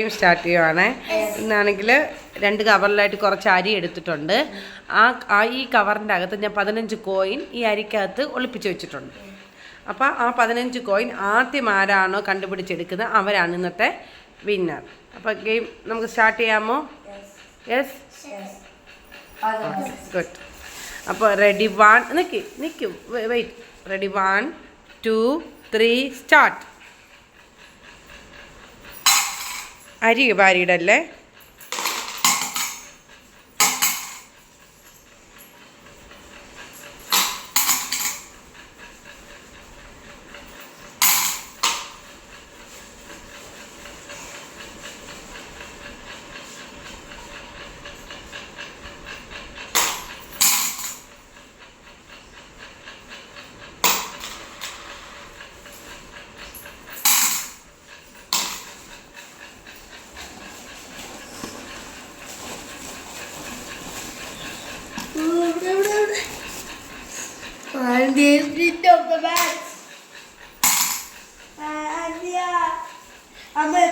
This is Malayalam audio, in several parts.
സ്റ്റാർട്ട് ചെയ്യുവാണ്. ഇന്നാണെങ്കിൽ 2 കവറിലായിട്ട് കുറച്ച് അരി എടുത്തിട്ടുണ്ട്. ഈ കവറിൻ്റെ അകത്ത് ഞാൻ 15 കോയിൻ ഈ അരിക്കകത്ത് ഒളിപ്പിച്ച് വെച്ചിട്ടുണ്ട്. അപ്പോൾ ആ 15 കോയിൻ ആദ്യം ആരാണോ കണ്ടുപിടിച്ചെടുക്കുന്നത് അവരാണ് ഇന്നത്തെ വിന്നർ. അപ്പോൾ ഗെയിം നമുക്ക് സ്റ്റാർട്ട് ചെയ്യാമോ? Yes, good. അപ്പോൾ റെഡി, 1 നിൽക്കും വെയിറ്റ്, റെഡി 1 2 3 സ്റ്റാർട്ട്. അരി വാരിയിടല്ലേ. And the split of the match. And yeah, I'm a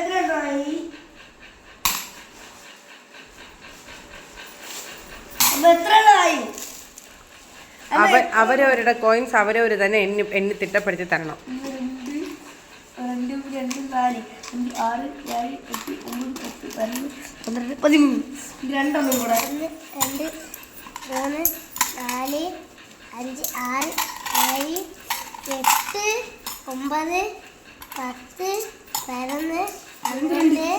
അവരവരുടെ കോയിൻസ് അവരവർ തന്നെ എണ്ണി തിട്ടപ്പെടുത്തി തരണം. 2 2 4 5 6 7 8 9 10 11 12 രണ്ടെണ്ണം കൂടെ 1 2 3 4 5 6 7 8 9 10 11 12